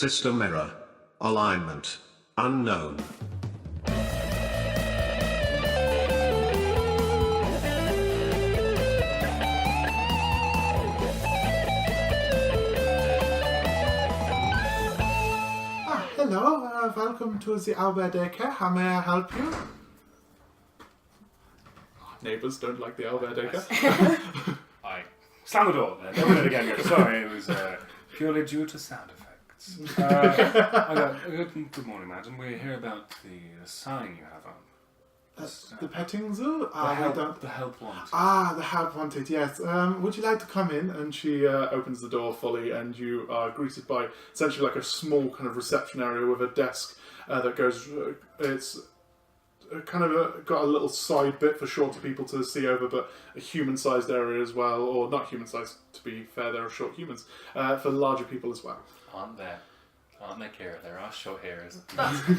System error. Alignment unknown. Hello, welcome to the Owlbear Daycare. How may I help you? Neighbours don't like the Owlbear Daycare. I slammed the door. Open it again. Sorry, it was purely due to sound effects. Good morning, madam. We're here about the sign you have on. The petting zoo? The help wanted. Ah, the help wanted, yes. Would you like to come in? And she opens the door fully, and you are greeted by essentially like a small kind of reception area with a desk that goes... it's kind of got a little side bit for shorter people to see over, but a human-sized area as well, or not human-sized, to be fair, there are short humans, for larger people as well. Aren't there, Kyra? There are short hairs. That's you.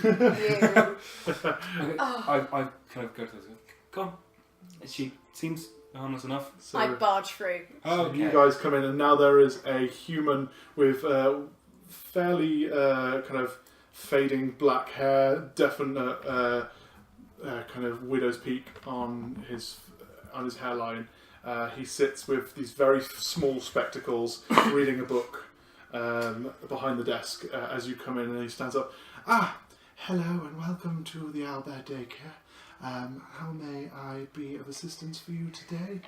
I kind of go to this. Come on. She seems harmless enough. So I barge through. So you guys come in, and now there is a human with fairly kind of fading black hair, definite kind of widow's peak on his hairline. He sits with these very small spectacles, reading a book behind the desk as you come in, and he stands up. Ah, hello and welcome to the Owlbear Daycare. How may I be of assistance for you today?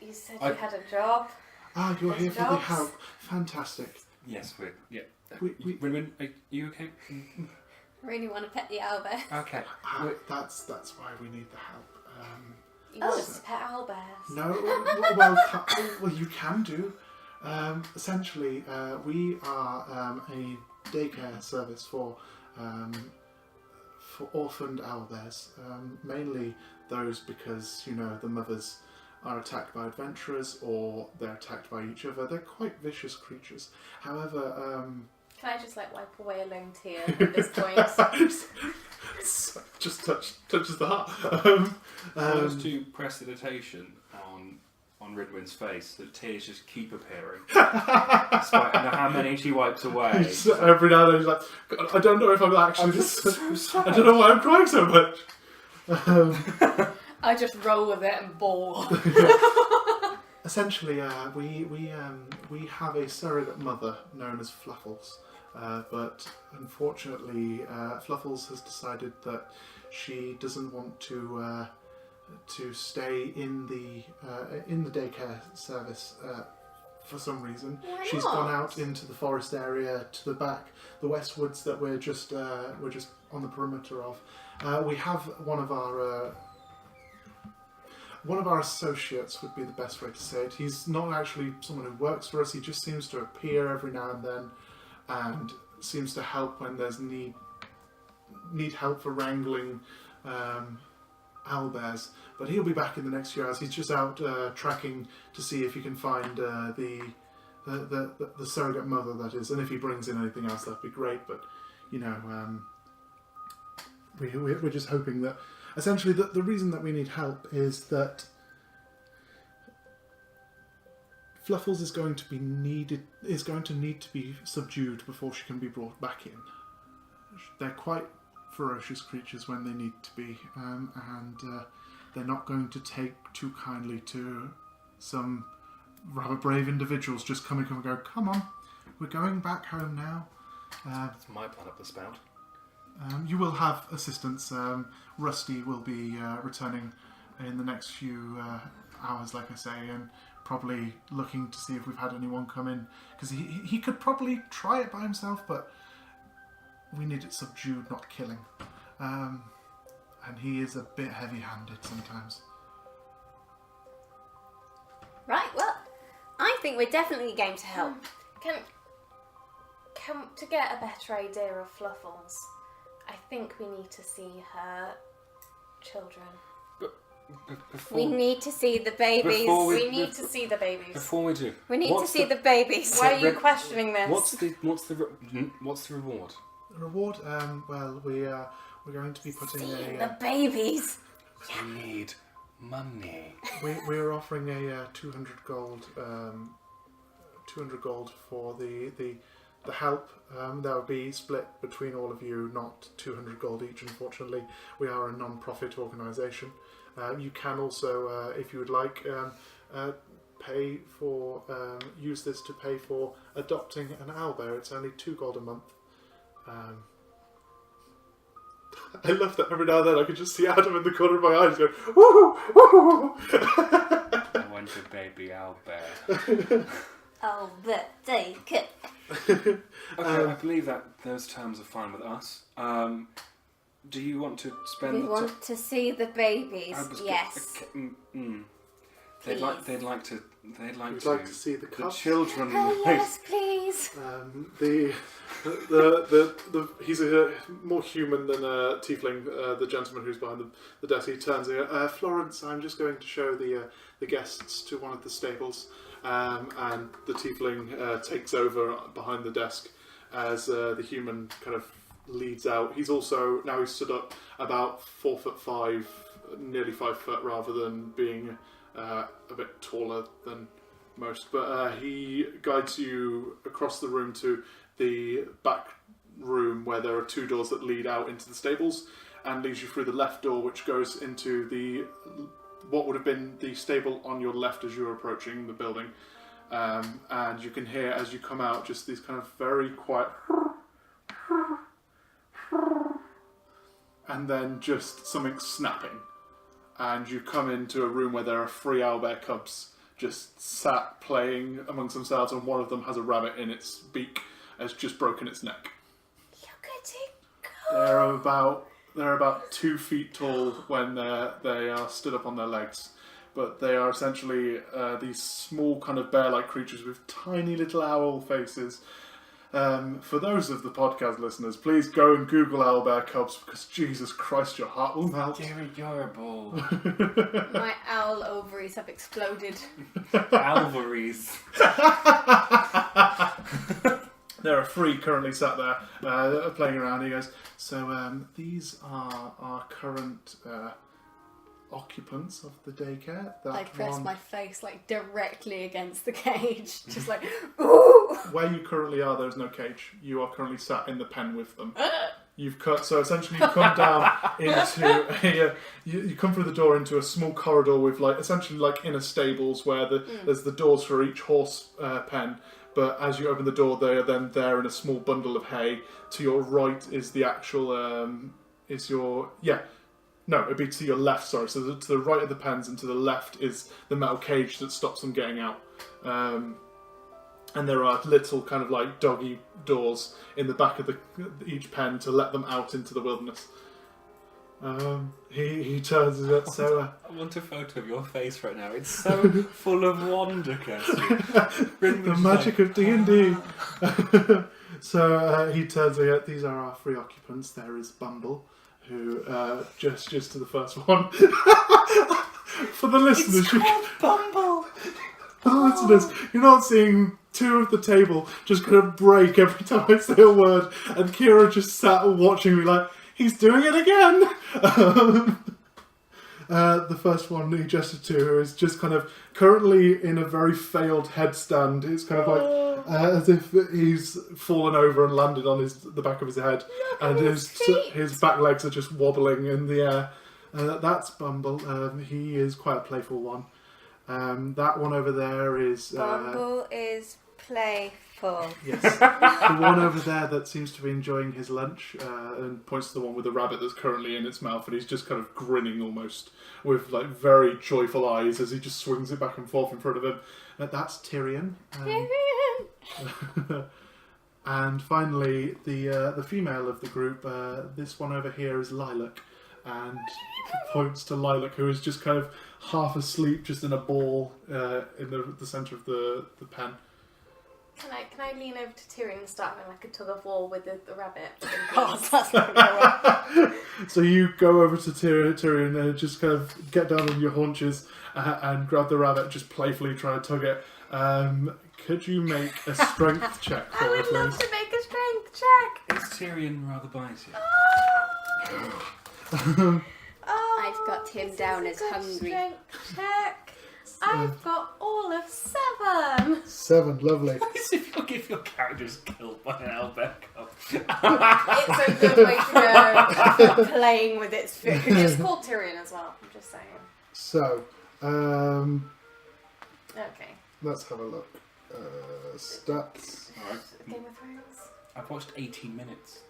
You said you had a job. Ah, you're here for the help. Fantastic. Yes, We Rinwen, are you okay? Really want to pet the owlbear. Okay. That's why we need the help. You want us to pet owlbears? No, well, you can do. Essentially, we are a daycare service for orphaned owlbears, mainly those because, you know, the mothers are attacked by adventurers or they're attacked by each other. They're quite vicious creatures. However, can I just like wipe away a lone tear at this point? just touches the heart. Tries to prestidigitation on Rinwen's face. The tears just keep appearing, despite how many she wipes away. Every now and then, he's like, God, I don't know if I'm actually. I don't know why I'm crying so much. I just roll with it and bawl. Essentially, we have a surrogate mother known as Fluffles, but unfortunately, Fluffles has decided that she doesn't want to stay in the daycare service for some reason. Why She's not? gone out into the forest area to the back, the west woods that we're just on the perimeter of. We have one of our associates would be the best way to say it. He's not actually someone who works for us. He just seems to appear every now and then, and seems to help when there's need help for wrangling owlbears. But he'll be back in the next few hours. He's just out tracking to see if he can find the surrogate mother, that is. And if he brings in anything else, that'd be great. But you know, we're just hoping that. Essentially, the reason that we need help is that Fluffles is going to need to be subdued before she can be brought back in. They're quite ferocious creatures when they need to be, and they're not going to take too kindly to some rather brave individuals just coming and go, come on, we're going back home now. That's my plan up the spout. You will have assistance. Rusty will be returning in the next few hours, like I say, and probably looking to see if we've had anyone come in. Because he could probably try it by himself, but we need it subdued, not killing. And he is a bit heavy-handed sometimes. Right, well, I think we're definitely game to help. Can to get a better idea of Fluffles, I think we need to see her children. We need to see the babies. We need to see the babies. Before we do, We need to see the babies. Why are you questioning this? What's the reward? The reward? Well, we're going to be putting See the babies. We need money. We're offering a 200 gold 200 gold for the help. That would be split between all of you, not 200 gold each, unfortunately. We are a non-profit organisation. You can also, if you would like, pay for use this to pay for adopting an owlbear. It's only 2 gold a month. I love that every now and then I can just see Adam in the corner of my eyes going, woo, woo. I want a baby owlbear. Owlbear Daycare. Okay, I believe that those terms are fine with us. Do you want to spend? We want to see the babies. Yes. They'd like to see the The cubs. children. Oh yes, please. He's a more human than a tiefling. The gentleman who's behind the desk. He turns and goes, Florence, I'm just going to show the guests to one of the stables. And the tiefling takes over behind the desk as the human kind of leads out. He's also now he's stood up about 4'5", nearly 5 foot, rather than being a bit taller than most. But he guides you across the room to the back room where there are 2 doors that lead out into the stables, and leads you through the left door, which goes into what would have been the stable on your left as you were approaching the building. And you can hear, as you come out, just these kind of very quiet and then just something snapping. And you come into a room where there are 3 owlbear cubs just sat playing amongst themselves, and one of them has a rabbit in its beak, has just broken its neck. Look at it go. They're about 2 feet tall when they are stood up on their legs, but they are essentially these small kind of bear-like creatures with tiny little owl faces. For those of the podcast listeners, please go and Google owlbear cubs, because Jesus Christ, your heart will melt. They're adorable. My owl ovaries have exploded. Owlvaries. There are 3 currently sat there playing around. He goes, so these are our current occupants of the daycare. I press one, my face like directly against the cage, just like ooh. where you currently are, there is no cage. You are currently sat in the pen with them. You've cut, so essentially you come down into you come through the door into a small corridor with essentially like inner stables where there's the doors for each horse pen. But as you open the door, they are then there in a small bundle of hay. To your right is the actual it'd be to your left, sorry. So to the right of the pens and to the left is the metal cage that stops them getting out. And there are little kind of like doggy doors in the back of each pen to let them out into the wilderness. He turns and says, so... I want a photo of your face right now. It's so full of wonder, Kirsty. The magic of D&D. So he turns and goes, these are our 3 occupants. There is Bumble, who gestures to the first one. For the listeners, It's called Bumble. for the listeners, you're not seeing 2 of the table just kind of break every time I say a word, and Kyra just sat watching me like, he's doing it again! The first one he gestured to, who is just kind of currently in a very failed headstand. It's kind of like as if he's fallen over and landed on the back of his head, and his back legs are just wobbling in the air. That's Bumble. He is quite a playful one. That one over there is... Bumble is playful. Yes. The one over there that seems to be enjoying his lunch and points to the one with the rabbit that's currently in its mouth, and he's just kind of grinning almost with like very joyful eyes as he just swings it back and forth in front of him. That's Tyrion. And finally, the female of the group, this one over here is Lilac, and points to Lilac, who is just kind of half asleep, just in a ball in the centre of the pen. Can I lean over to Tyrion and start having like a tug of war with the rabbit? God, that's not gonna work. So you go over to Tyrion and just kind of get down on your haunches and grab the rabbit, just playfully try to tug it. Could you make a strength check for I me, would love please? to make a strength check. Is Tyrion rather bitey? I've got him down as Good hungry. Strength check. I've got all of 7. 7, lovely. If you'll give your characters killed by an owlbear cub. It's a good way to go. Playing with its food. It's called Tyrion as well. I'm just saying. So, Okay. let's have a look. Stats. Alright. Game of Thrones. I've watched 18 minutes.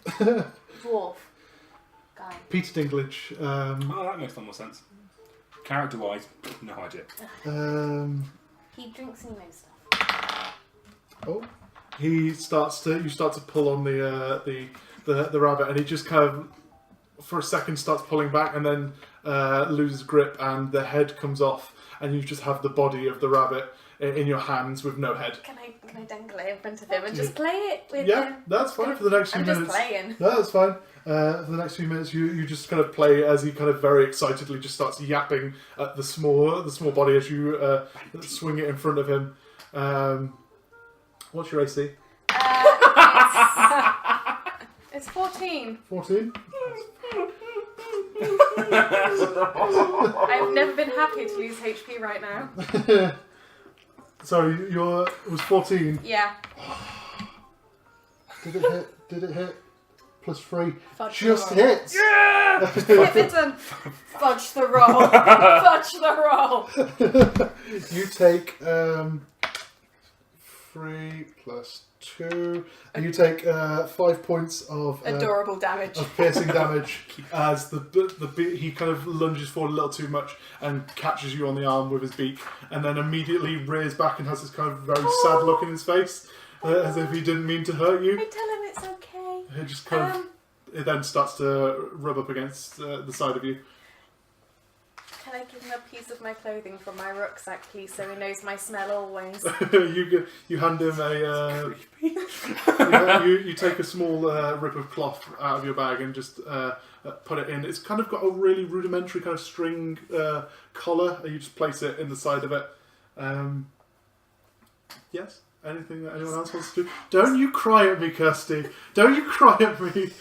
Dwarf. Guy. Peter Dinklage. Oh, that makes a lot more sense. Character-wise, no idea. He drinks and he knows stuff. Oh, you start to pull on the rabbit, and he just kind of, for a second, starts pulling back, and then loses grip, and the head comes off, and you just have the body of the rabbit in your hands with no head. Can I dangle it in front of him and just play it with Yeah, him? that's fine for the next few I'm minutes. just playing. No, that's fine. For the next few minutes, you just kind of play as he kind of very excitedly just starts yapping at the small body as you swing it in front of him. What's your AC? It's 14. 14. I've never been happier to lose HP right now. So it was 14. Yeah. Did it hit? Did it hit? +3. Fudge Just the roll. hits. Yeah! Fudge the roll. Fudge the roll. You take 3 + 2, and you take 5 points of Adorable damage. of piercing damage as he kind of lunges forward a little too much and catches you on the arm with his beak, and then immediately rears back and has this kind of very sad look in his face, as if he didn't mean to hurt you. I tell him it's okay. It just kind of it then starts to rub up against the side of you. Can I give him a piece of my clothing from my rucksack, please, so he knows my smell always? you hand him a you take a small rip of cloth out of your bag and just put it in. It's kind of got a really rudimentary kind of string collar, and you just place it in the side of it. Yes. Anything that anyone else wants to do? Don't you cry at me, Kirsty. Don't you cry at me.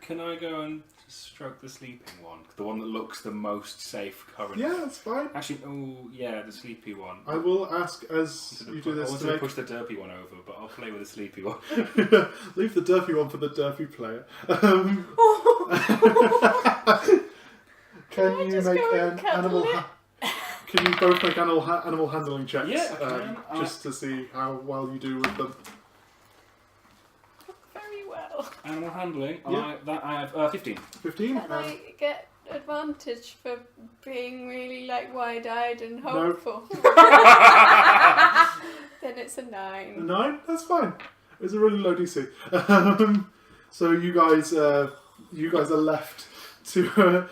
Can I go and stroke the sleeping one? The one that looks the most safe currently. Yeah, that's fine. Actually, the sleepy one. I will ask as you do I this want to to make... push the derpy one over, but I'll play with the sleepy one. Leave the derpy one for the derpy player. Can you make an animal... Can you both make animal handling checks? Yeah, just to see how well you do with them. Very well. Animal handling. Yeah. I have 15. 15? Can I get advantage for being really wide-eyed and hopeful? Then it's a 9. A 9? That's fine. It's a really low DC. So you guys are left to...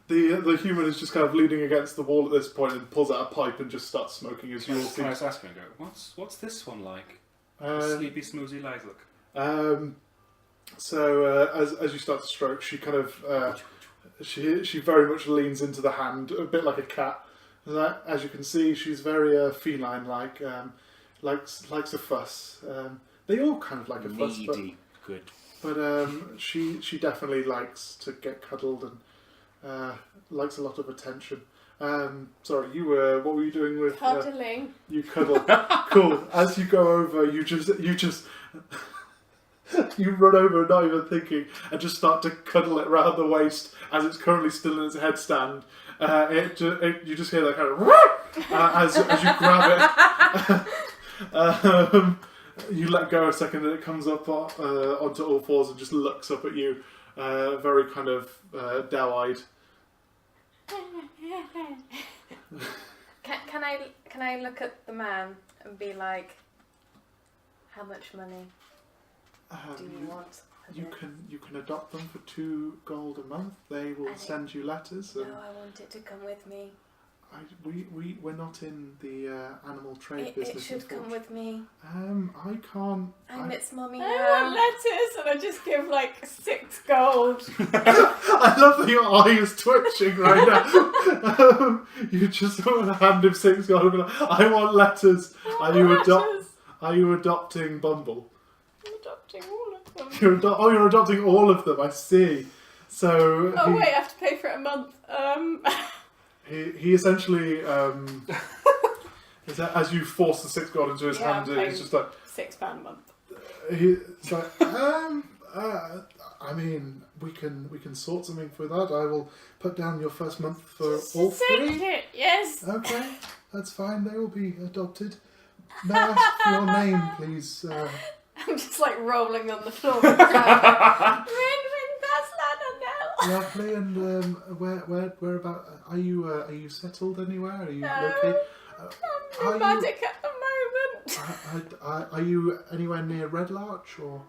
The human is just kind of leaning against the wall at this point and pulls out a pipe and just starts smoking as you all see. Can I just ask him and go, what's this one like? Sleepy, smoozy legs look. So as you start to stroke, she kind of she very much leans into the hand, a bit like a cat. As you can see, she's very feline-like, likes a fuss. They all kind of like a fuss, but she definitely likes to get cuddled and likes a lot of attention. Sorry, what were you doing with... Cuddling. You cuddle. Cool. As you go over, you just you run over, not even thinking, and just start to cuddle it round the waist as it's currently still in its headstand. You just hear that kind of as you grab it. You let go a second, and it comes up onto all fours and just looks up at you, very kind of doe-eyed. Can I look at the man and be like, how much money do you want? You can adopt them for 2 gold a month. They will send you letters. No, I want it to come with me. We're not in the animal trade business. It should come with me. I can't. I'm its mummy I now. want letters, and I just give 6 gold. I love that your eye is twitching right now. You just want to hand him 6 gold. And be like, I want letters. Are you adopting Bumble? I'm adopting all of them. You're adopting all of them. I see. So. Wait, I have to pay for it a month. He essentially As you force the 6 gold into his hand, it's just like £6 a month. He's like, I mean, we can sort something for that. I will put down your first month for all 3. Yes. Okay, that's fine. They will be adopted. May I ask for your name, please? I'm just like rolling on the floor. Rinwen, that's not Lovely. And whereabout are you settled anywhere? Are you okay? I'm nomadic at the moment. Are you anywhere near Red Larch or?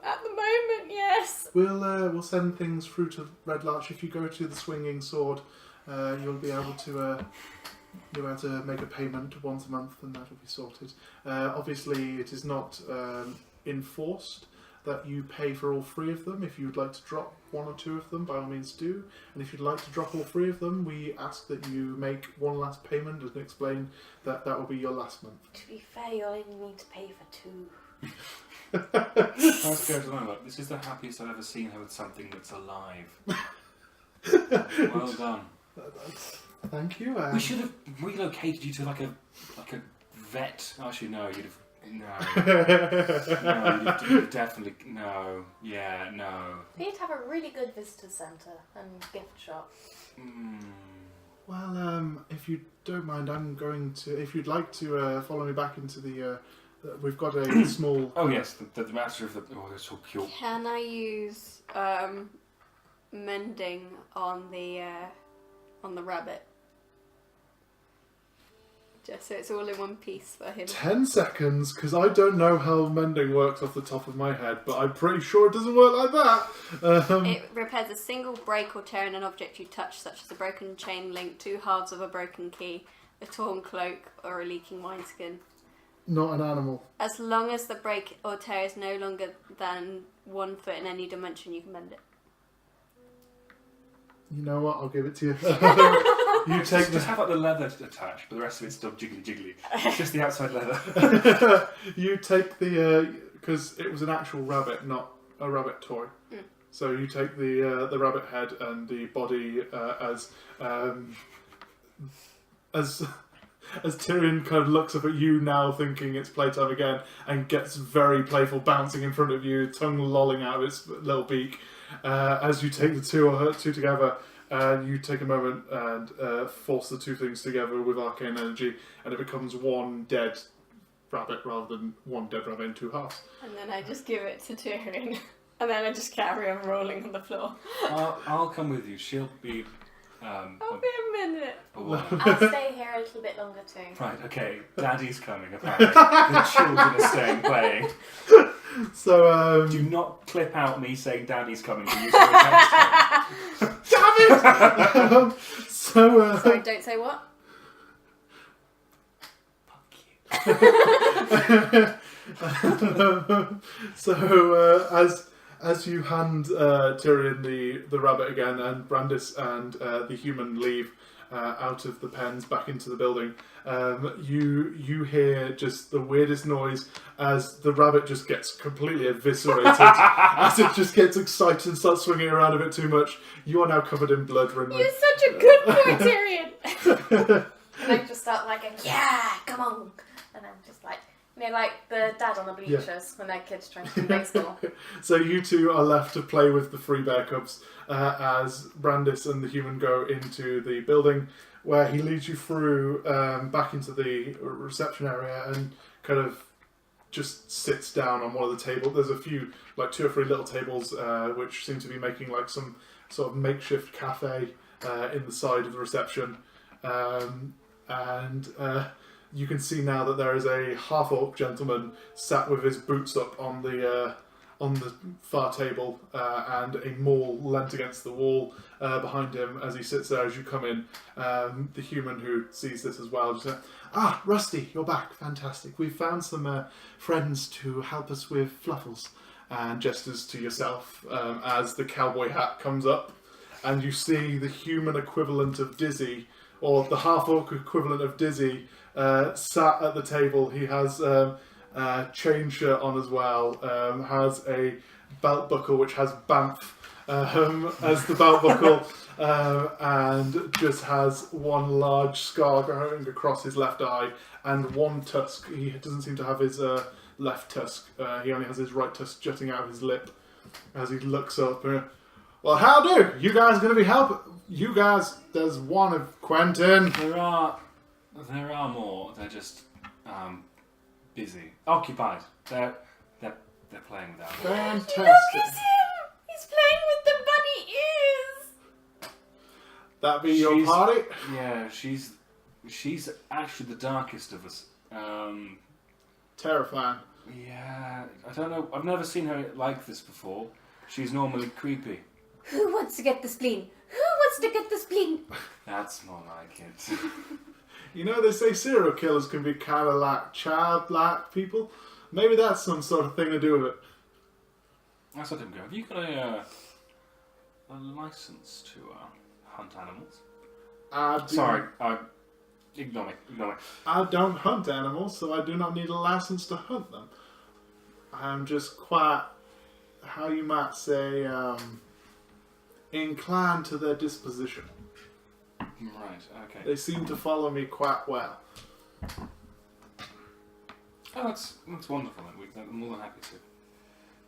At the moment, yes. We'll send things through to Red Larch. If you go to the Swinging Sword, you'll be able to make a payment once a month, and that will be sorted. Obviously, it is not enforced that you pay for all 3 of them. If you'd like to drop 1 or 2 of them, by all means do. And if you'd like to drop all 3 of them, we ask that you make one last payment and explain that will be your last month. To be fair, you only need to pay for 2. Let's go to the moment. This is the happiest I've ever seen her with something that's alive. Well done. Thank you. We should have relocated you to like a vet. Actually, no, you'd have you'd definitely no. Yeah, no. We need to have a really good visitor centre and gift shop. Well, if you don't mind, I'm going to. If you'd like to follow me back into the. We've got a small. Oh yes, the master of the. Oh, they're so cute. Can I use mending on the rabbit? Just so it's all in one piece for him. 10 seconds, because I don't know how mending works off the top of my head, but I'm pretty sure it doesn't work like that. It repairs a single break or tear in an object you touch, such as a broken chain link, 2 halves of a broken key, a torn cloak, or a leaking wineskin. Not an animal. As long as the break or tear is no longer than 1 foot in any dimension, you can mend it. You know what? I'll give it to you. You take just have like the leather attached, but the rest of it's still jiggly. It's just the outside leather. You take the because it was an actual rabbit, not a rabbit toy. So you take the rabbit head and the body as Tyrion kind of looks up at you now, thinking it's playtime again, and gets very playful, bouncing in front of you, tongue lolling out of its little beak. As you take the two together, you take a moment and force the 2 things together with arcane energy, and it becomes 1 dead rabbit rather than 1 dead rabbit in 2 halves. And then I just give it to Tyrion, and then I just carry on rolling on the floor. I'll come with you. She'll be. I'll be a minute. I'll stay here a little bit longer too. Right, okay. Daddy's coming, apparently. The children are staying playing. So, do not clip out me saying Daddy's coming to use it next time. Damn it! Sorry, don't say what? So, as you hand Tyrion the rabbit again, and Brandis and the human leave out of the pens back into the building, you hear just the weirdest noise as the rabbit just gets completely eviscerated as it just gets excited and starts swinging around a bit too much. You are now covered in blood, Rinwen. You're such a good boy, Tyrion! And I just start like, yeah, come on. And I'm just like, like the dad on the bleachers when their kids trying to do baseball. So you 2 are left to play with the 3 bear cubs as Brandis and the human go into the building, where he leads you through back into the reception area and kind of just sits down on one of the tables. There's a few, like 2 or 3 little tables which seem to be making like some sort of makeshift cafe in the side of the reception. You can see now that there is a half-orc gentleman sat with his boots up on the far table and a maul leant against the wall behind him as he sits there as you come in. The human who sees this as well just says, Rusty, you're back. Fantastic. We've found some friends to help us with Fluffles. And gestures to yourself as the cowboy hat comes up and you see the human equivalent of Dizzy, or the half-orc equivalent of Dizzy, sat at the table. He has a chain shirt on as well, has a belt buckle which has Banff as the belt buckle, and just has one large scar going across his left eye, and one tusk. He doesn't seem to have his left tusk. He only has his right tusk jutting out of his lip as he looks up. Well, how do? You guys going to be helping? You guys, there's one of Quentin. There are more. They're just busy, occupied. They're playing with that. Fantastic. Look, it's him! He's playing with the bunny ears! That be your party? Yeah, she's actually the darkest of us. Terrifying. Yeah, I don't know. I've never seen her like this before. She's normally creepy. Who wants to get the spleen? Who wants to get the spleen? That's more like it. You know, they say serial killers can be kind of like childlike people. Maybe that's some sort of thing to do with it. That's what I'm going. Have you got a license to hunt animals? I do. Sorry, ignore me. I don't hunt animals, so I do not need a license to hunt them. I'm just quite, how you might say, inclined to their disposition. Right, okay. They seem to follow me quite well. Oh, that's wonderful. I'm more than happy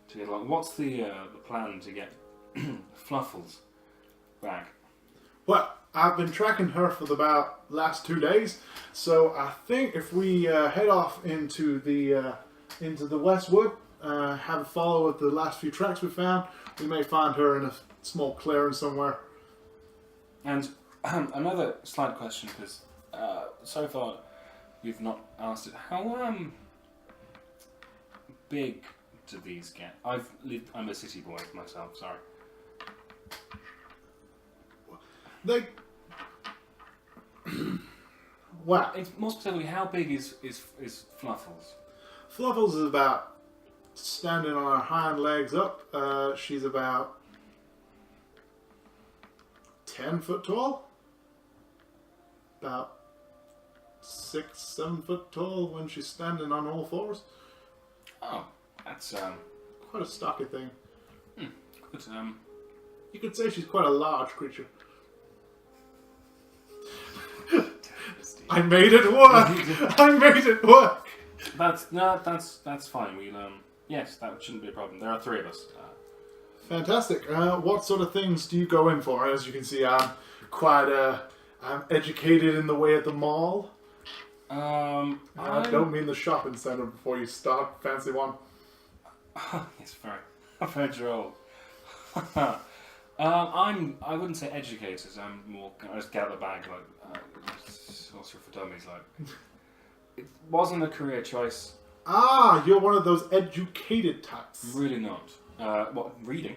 to get along. What's the plan to get Fluffles back? Well, I've been tracking her for about last 2 days, so I think if we head off into the Westwood, have a follow of the last few tracks we found, we may find her in a small clearing somewhere. And another slight question, because so far you've not asked it. How big do these get? I'm a city boy myself. Sorry. They. Wow. It's more specifically, how big is Fluffles? Fluffles is about standing on her hind legs up. She's about 10 foot tall. About 6-7 foot tall when she's standing on all fours. Oh, that's Quite a stocky thing. good. You could say she's quite a large creature. I made it work! I made it work! That's fine. We'll yes, that shouldn't be a problem. There are 3 of us. Fantastic. What sort of things do you go in for? As you can see, I'm quite I'm educated in the way at the mall. I don't mean the shopping centre before you start fancy one. Yes, very droll. I wouldn't say educated. I'm more. I just get out of the bag like sorcerer for dummies. Like it wasn't a career choice. Ah, you're one of those educated types. Really not. What reading?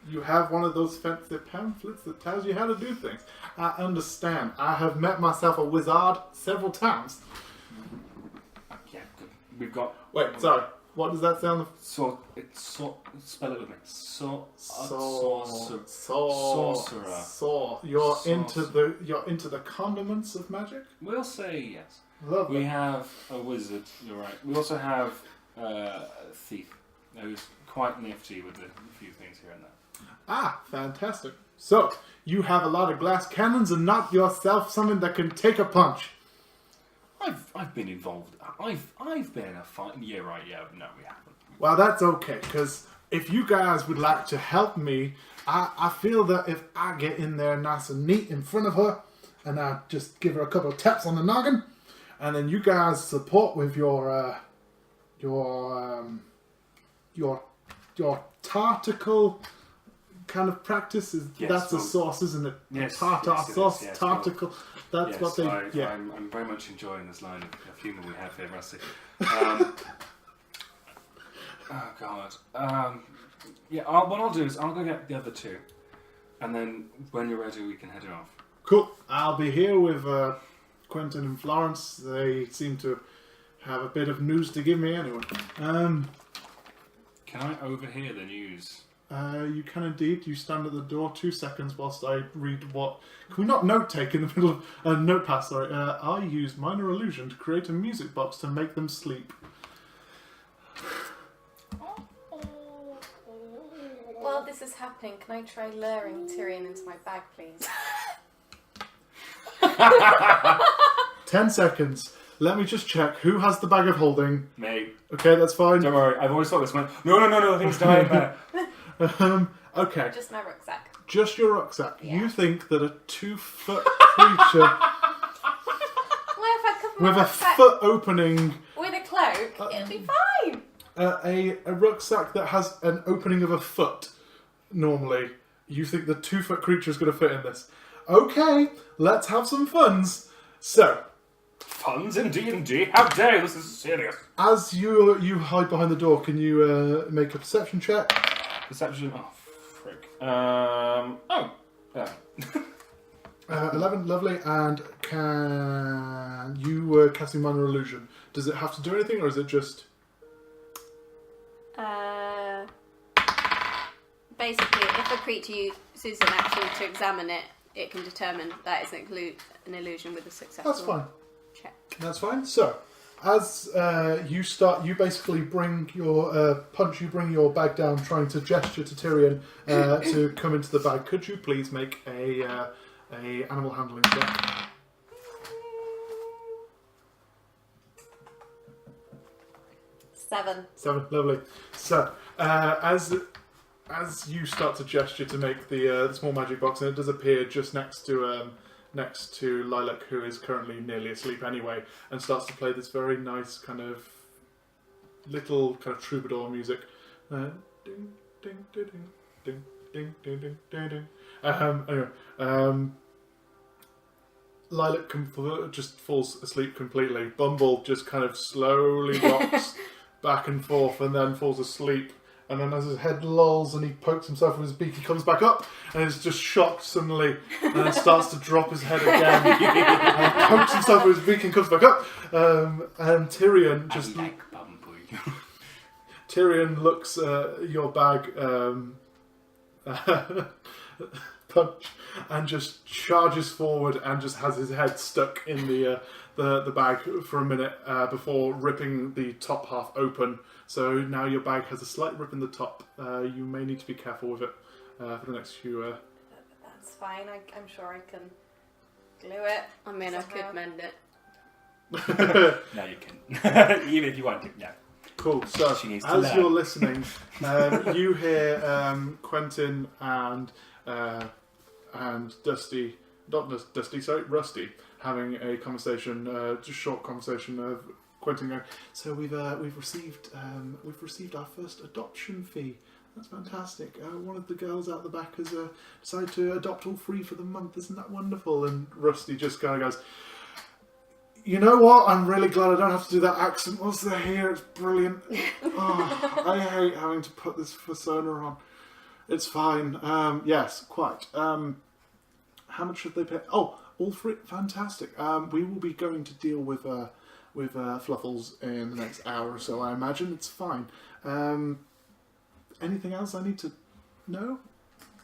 You have one of those fancy pamphlets that tells you how to do things. I understand. I have met myself a wizard several times. Yeah, good. We've got. Wait, sorry. What does that sound? Spell it with me. Sorcerer. You're into the condiments of magic? We'll say yes. Lovely. We have a wizard. You're right. We also have a thief who's quite nifty with a few things here and there. Ah, fantastic. So, you have a lot of glass cannons and not yourself something that can take a punch. I've been involved. I've been in a fight. Yeah, right. Yeah, no, we haven't. Well, that's okay, because if you guys would like to help me, I feel that if I get in there nice and neat in front of her, and I just give her a couple of taps on the noggin, and then you guys support with your tarticle kind of practice. That's a sauce, isn't it? Yes, tartar yes, sauce, yes, tarticle. That's yes, what they. I'm very much enjoying this line of humour we have here, Rusty. Oh God. What I'll do is I'll go get the other 2, and then when you're ready, we can head off. Cool. I'll be here with Quentin and Florence. They seem to have a bit of news to give me anyway. Can I overhear the news? You can indeed. You stand at the door 2 seconds whilst I read what... Can we not note take in the middle of... notepad, sorry. I use minor illusion to create a music box to make them sleep. While this is happening, can I try luring Tyrion into my bag, please? 10 seconds. let me just check. Who has the bag of holding? Me. Okay, that's fine. Don't worry, I've always thought this one. No, things die in there. Okay, Just my rucksack. just your rucksack. Yeah. You think that a 2-foot creature Well, if I cover my with a rucksack foot opening, with a cloak, it'll be fine. a rucksack that has an opening of a foot, normally, you think the 2-foot creature is going to fit in this. Okay, let's have some funs. So, Funds in D&D? How dare you, this is serious. as you hide behind the door, can you make a perception check? Perception, oh, frick. 11, lovely. And can you casting minor illusion? Does it have to do anything, or is it just... Basically, if a creature uses an action to examine it, it can determine that is an illusion with a successful That's fine. check. That's fine. So, as you start, you basically bring your punch. You bring your bag down, trying to gesture to Tyrion to come into the bag. Could you please make a animal handling check? Seven, lovely. So, as you start to gesture to make the small magic box, and it does appear just next to Lilac, who is currently nearly asleep anyway, and starts to play this very nice kind of little kind of troubadour music. Ding, ding, ding, ding, ding, ding, ding, ding, ding, ding. Anyway, Lilac just falls asleep completely. Bumble just kind of slowly rocks back and forth and then falls asleep. And then as his head lolls and he pokes himself with his beak, he comes back up and is just shocked suddenly and then starts to drop his head again. And he pokes himself with his beak and comes back up. And Tyrion just... I like Bumble. Tyrion looks at your bag, punch, and just charges forward and just has his head stuck in the bag for a minute before ripping the top half open. So now your bag has a slight rip in the top. You may need to be careful with it for the next few... That's fine. I'm sure I can glue it. I mean, I somehow. could mend it. No, you can. Even if you want to, no. Cool. So She needs to as learn. you're listening, you hear Quentin and Dusty, not Dusty, sorry, Rusty, having a conversation, just short conversation of Quentin going, so we've received our first adoption fee. That's fantastic. One of the girls out the back has decided to adopt all 3 for the month. Isn't that wonderful? And Rusty just kind of goes, you know what? I'm really glad I don't have to do that accent once they're here. It's brilliant. Oh, I hate having to put this persona on. It's fine. Yes, quite. How much should they pay? Oh, all 3. Fantastic. We will be going to deal with Fluffles in the next hour or so, I imagine. It's fine. Anything else I need to know?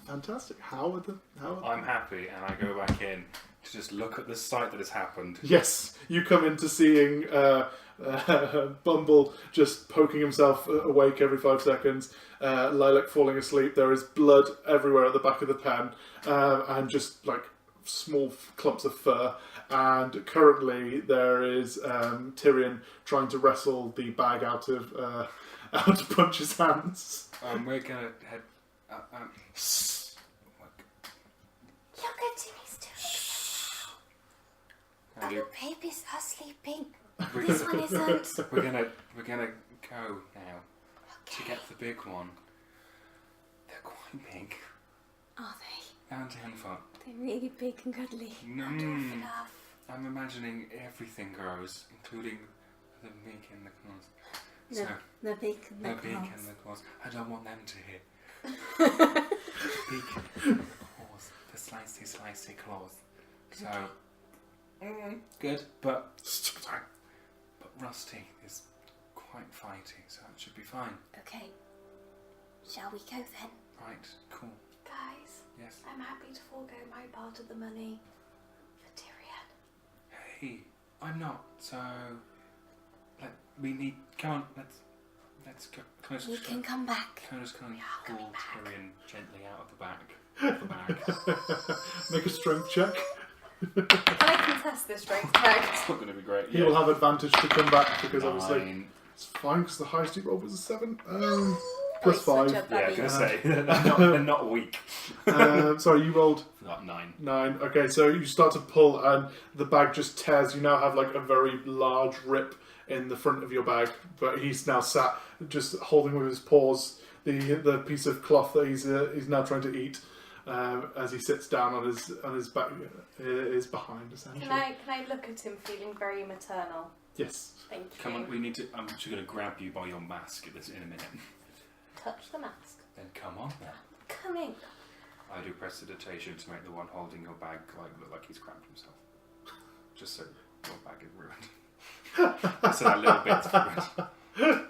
Fantastic. How are I'm happy, and I go back in to just look at the sight that has happened. Yes, you come into seeing Bumble just poking himself awake every 5 seconds, Lilac falling asleep. There is blood everywhere at the back of the pen, and just like small clumps of fur. And currently there is Tyrion trying to wrestle the bag out of Punch's hands. We're gonna head. Look at him, he's doing it. Other babies are sleeping. This one isn't. We're gonna go now to get the big one. They're quite big. Are they? Around 10 foot. They're really big and cuddly. Fluff. I'm imagining everything grows, including the beak and the claws. So, The beak and the the beak claws. and the claws. I don't want them to hear. Beak and the claws. The slicey claws. So, good, but Rusty is quite fighty, so it should be fine. Okay. Shall we go then? Right, cool. Guys, Yes. I'm happy to forego my part of the money for Tyrion. Hey, I'm not, so we need. Come on, let's go. Close. You can come back. Can I just kind We are of pull coming back. Tyrion gently out of the bag? Of the bag. Make a strength check. Can I contest this strength check? It's not going to be great. He will have advantage to come back because obviously 9. it's fine because the highest he rolled was a 7. Plus Oh, 5. it's such a Yeah, I was baby. going to say, they're not weak. Sorry, you rolled Got 9. 9. Okay, so you start to pull and the bag just tears. You now have like a very large rip in the front of your bag, but he's now sat just holding with his paws the piece of cloth that he's now trying to eat as he sits down on his back, his behind essentially. Can I look at him feeling very maternal? Yes. Thank you. Come on, we need to. I'm actually going to grab you by your mask in a minute. Touch the mask. Then come on then. Coming. I do prestidigitation to make the one holding your bag look like he's cramped himself. Just so your bag is ruined. So that little bit's ruined.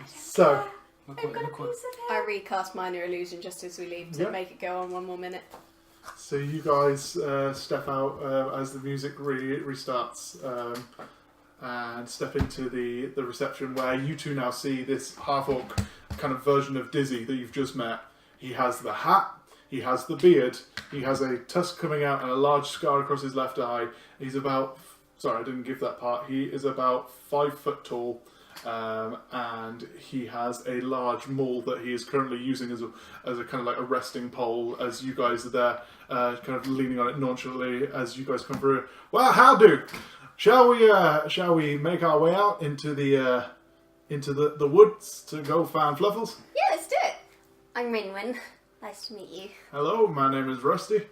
So, Look I've got a what, piece of I hair. recast minor illusion just as we leave to Yeah. make it go on one more minute. so you guys step out as the music restarts and step into the reception where you two now see this half-orc kind of version of Dizzy that you've just met. He has the hat, he has the beard, he has a tusk coming out and a large scar across his left eye. He's about, sorry I didn't give that part, he is about 5 foot tall. And he has a large maul that he is currently using as a kind of like a resting pole as you guys are there, kind of leaning on it nonchalantly as you guys come through. Well, how do? Shall we make our way out into the woods to go find Fluffles? Yeah, let's do it. I'm Rinwen. Nice to meet you. Hello, my name is Rusty.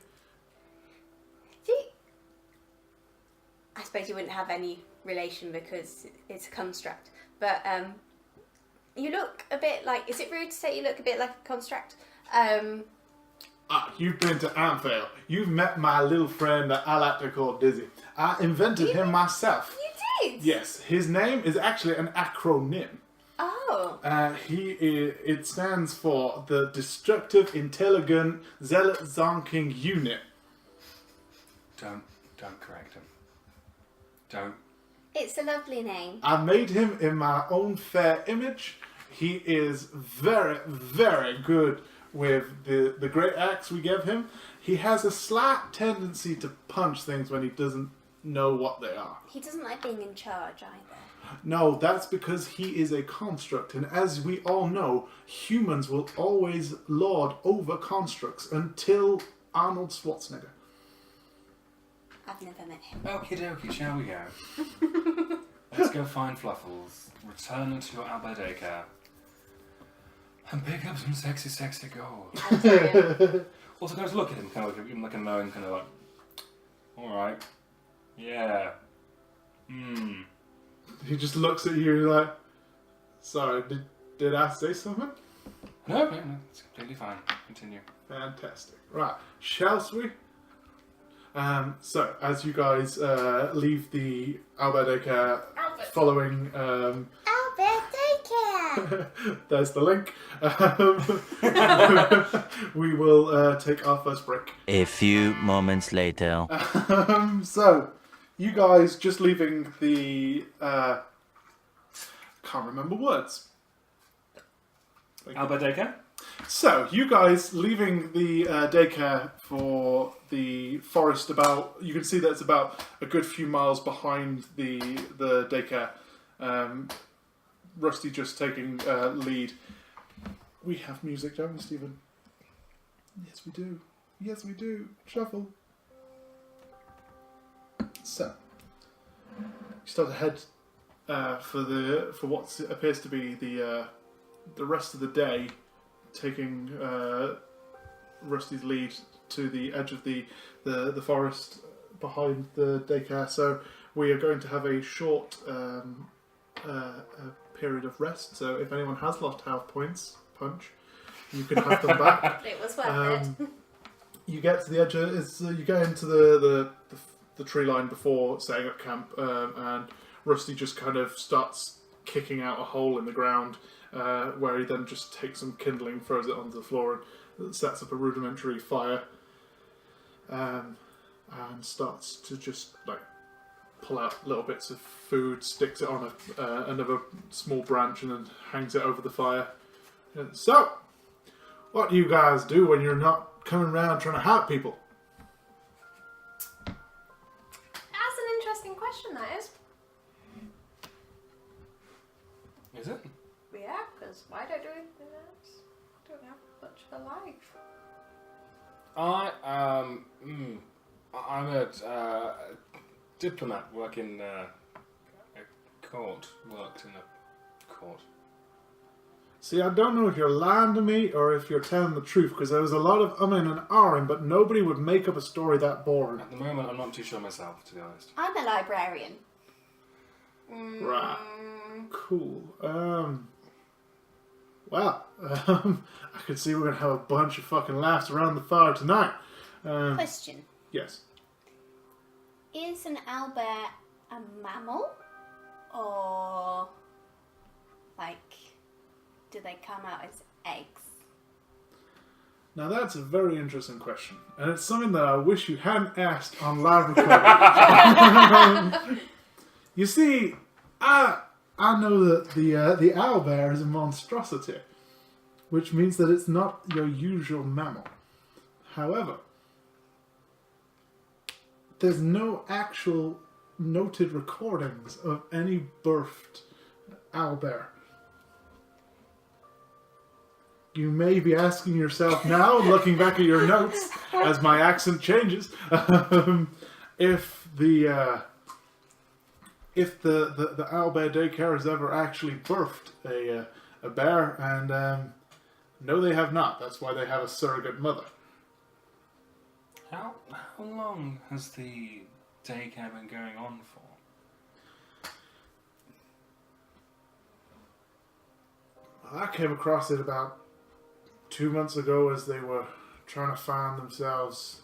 I suppose you wouldn't have any relation because it's a construct. But you look a bit like... Is it rude to say you look a bit like a construct? You've been to Antvale. You've met my little friend that I like to call Dizzy. I invented him myself. You did? Yes, his name is actually an acronym. Oh. It stands for the Destructive Intelligent Zealot Zonking Unit. Don't correct him. Don't. It's a lovely name. I made him in my own fair image. He is very, very good with the great axe we gave him. He has a slight tendency to punch things when he doesn't know what they are. He doesn't like being in charge either. No, that's because he is a construct, and as we all know, humans will always lord over constructs until Arnold Schwarzenegger. I've never met him. Okie dokie, shall we go? Let's go find Fluffles, return to your Owlbear Daycare, and pick up some sexy, sexy gold. I'll tell you. Also, guys, look at him, kind of like, give him like a knowing, kind of like, alright, yeah, He just looks at you like, sorry, did I say something? No, it's completely fine. Continue. Fantastic. Right, shall we? So, as you guys leave the Owlbear Daycare, following... Owlbear Daycare! there's the link. We will take our first break. A few moments later. So, you guys just leaving the... can't remember words. Owlbear Daycare? So, you guys leaving the daycare for the forest about... You can see that it's about a good few miles behind the daycare. Rusty just taking lead. We have music, don't we, Stephen? Yes, we do. Yes, we do. Shuffle. So, you start to head for what appears to be the rest of the day, taking Rusty's lead to the edge of the forest behind the daycare. So we are going to have a short period of rest. So if anyone has lost health points, punch, you can have them back. It was worth it. You get to the edge of you go into the tree line before setting up camp, and Rusty just kind of starts kicking out a hole in the ground, where he then just takes some kindling, throws it onto the floor, and sets up a rudimentary fire, and starts to just like pull out little bits of food, sticks it on another small branch, and then hangs it over the fire. And so, what do you guys do when you're not coming around trying to help people? I'm a diplomat working a court. Worked in a court. See, I don't know if you're lying to me or if you're telling the truth, because there was a lot of umming and ahhing, but nobody would make up a story that boring. At the moment, I'm not too sure myself, to be honest. I'm a librarian. Right. Cool. Well, I can see we're going to have a bunch of fucking laughs around the fire tonight. Question. Yes. Is an owlbear a mammal? Or, like, do they come out as eggs? Now that's a very interesting question, and it's something that I wish you hadn't asked on live recording. You see, I know that the owlbear is a monstrosity, which means that it's not your usual mammal. However, there's no actual noted recordings of any birthed owlbear. You may be asking yourself now, looking back at your notes, as my accent changes, if the Owlbear Daycare has ever actually birthed a bear, and no, they have not. That's why they have a surrogate mother. How long has the daycare been going on for? Well, I came across it about 2 months ago as they were trying to find themselves.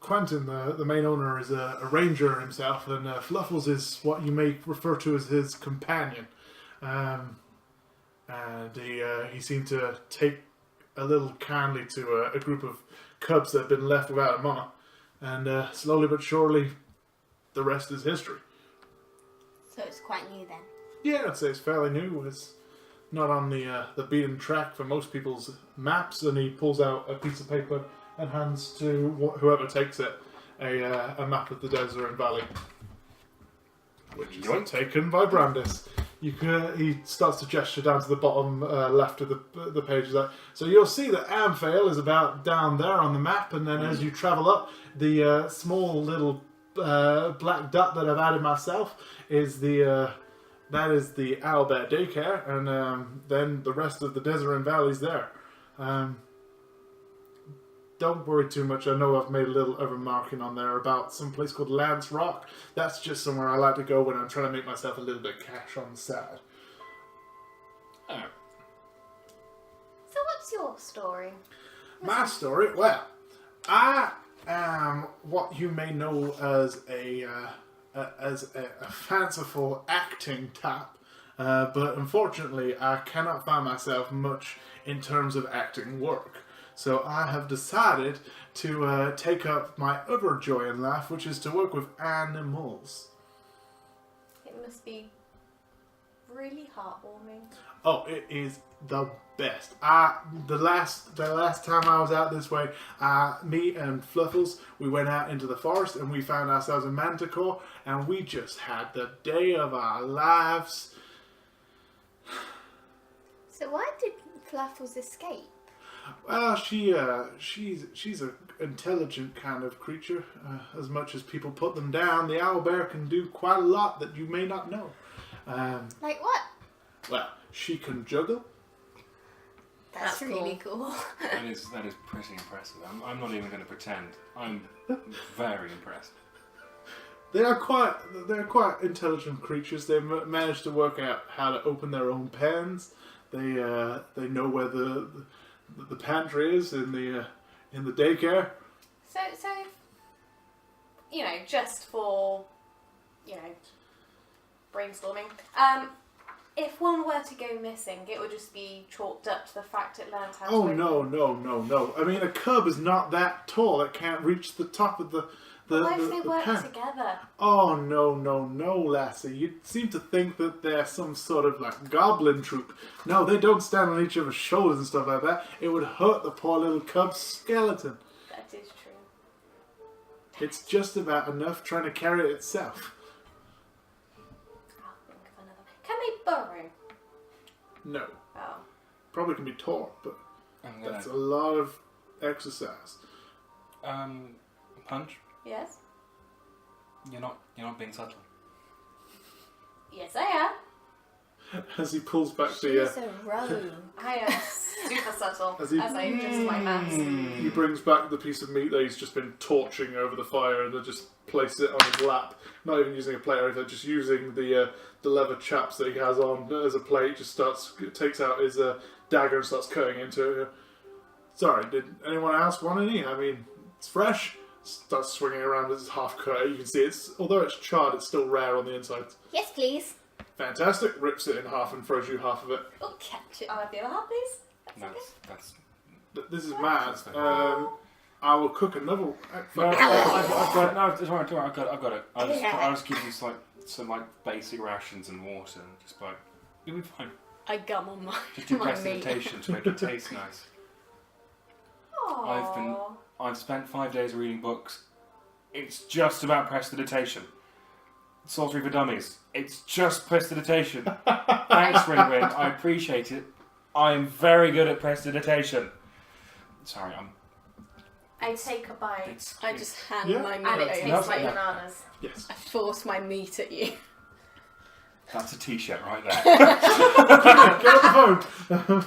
Quentin, the main owner, is a ranger himself, and Fluffles is what you may refer to as his companion. And he seemed to take a little kindly to a group of cubs that had been left without a mama. And slowly but surely, the rest is history. So it's quite new then? Yeah, I'd say it's fairly new. It's not on the beaten track for most people's maps, and he pulls out a piece of paper and hands to whoever takes it a map of the Desert Valley, which is taken by Brandis. He starts to gesture down to the bottom left of the page. So you'll see that Amphale is about down there on the map, and then as you travel up, the small little black dot that I've added myself is that is the Owlbear Daycare, and then the rest of the Desert Valley's there. Don't worry too much. I know I've made a little other marking on there about some place called Lance Rock. That's just somewhere I like to go when I'm trying to make myself a little bit of cash on the side. Oh. So what's your story? My story? Well, I am what you may know as a fanciful acting type, but unfortunately I cannot find myself much in terms of acting work. So I have decided to take up my other joy in life, which is to work with animals. It must be really heartwarming. Oh, it is the best. The last time I was out this way, me and Fluffles, we went out into the forest and we found ourselves a manticore, and we just had the day of our lives. So why did Fluffles escape? Well, she's an intelligent kind of creature. As much as people put them down, the owlbear can do quite a lot that you may not know. Like what? Well, she can juggle. That's really cool. That is pretty impressive. I'm not even going to pretend. I'm very impressed. They are quite intelligent creatures. They've managed to work out how to open their own pens. They know where the pantry is in the daycare. So just for brainstorming. If one were to go missing, it would just be chalked up to the fact it learned how to Oh, swim. no. I mean, a cub is not that tall. It can't reach the top of the What if they the work pen. together? Oh, no, lassie. You seem to think that they're some sort of, goblin troop. No, they don't stand on each other's shoulders and stuff like that. It would hurt the poor little cub's skeleton. That is true. It's just about enough trying to carry it itself. I'll think of another. Can they burrow? No. Oh. Probably can be taught, but I'm gonna that's a lot of exercise. Punch. Yes? You're not being subtle. Yes, I am. As he pulls back She's the... a rogue. I am super subtle, As as he- I adjust my maps. He brings back the piece of meat that he's just been torching over the fire and then just places it on his lap. Not even using a plate or anything, just using the leather chaps that he has on as a plate. Just takes out his dagger and starts cutting into it. Sorry, did anyone else want any? I mean, it's fresh. Starts swinging around as it's half cut. You can see although it's charred, it's still rare on the inside. Yes, please. Fantastic. Rips it in half and throws you half of it. Oh, catch it. I'll have the other half, please. That's. This is mad. I will cook another. No, I've got it. No, it's alright. I've got it. I'll Yeah. just give you some basic rations and water. Just you'll be fine. I gum on my, Just do my meat. prestidigitation to make it taste nice. Aww. I've spent 5 days reading books. It's just about prestidigitation. Sorcery for Dummies. It's just prestidigitation. Thanks, Rinwen. I appreciate it. I'm very good at prestidigitation. Sorry, I take a bite. I just hand Yeah. my meat And it over. tastes like Yeah. bananas. Yes. I force my meat at you. That's a t-shirt right there. Get on the phone.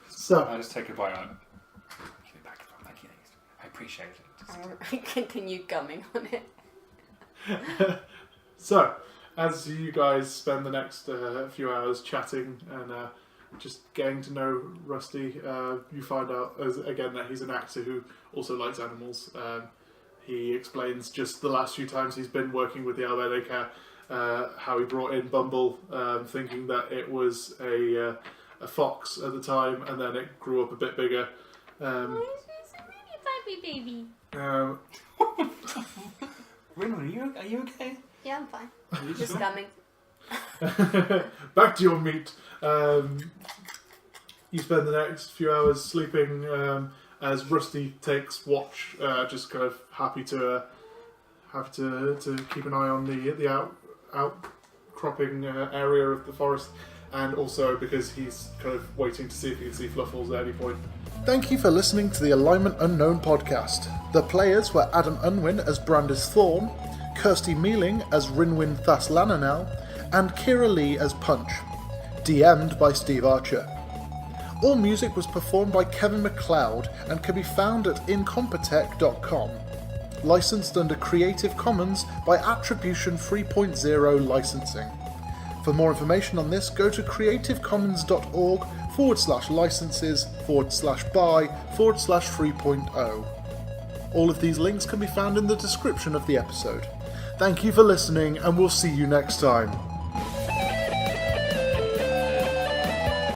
So. I just take a bite out. Give it back. Thank you. I appreciate it. I continue gumming on it. So, as you guys spend the next few hours chatting and just getting to know Rusty, you find out again that he's an actor who also likes animals. He explains just the last few times he's been working with the Owlbear Daycare, how he brought in Bumble, thinking that it was a fox at the time, and then it grew up a bit bigger. It's a really baby baby. Rinwen, are you okay? Yeah, I'm fine. Just gumming. Back to your meat. You spend the next few hours sleeping as Rusty takes watch, just kind of happy to keep an eye on the outcropping area of the forest, and also because he's kind of waiting to see if he can see Fluffles at any point. Thank you for listening to the Alignment Unknown podcast. The players were Adam Unwin as Brandis Thorn, Kirsty Mealing as Rinwen Thaslananel, and Kyra Leigh as Punch. DM'd by Steve Archer. All music was performed by Kevin MacLeod and can be found at incompetech.com. Licensed under Creative Commons by Attribution 3.0 licensing. For more information on this, go to creativecommons.org/licenses/by/3.0. All of these links can be found in the description of the episode. Thank you for listening, and we'll see you next time.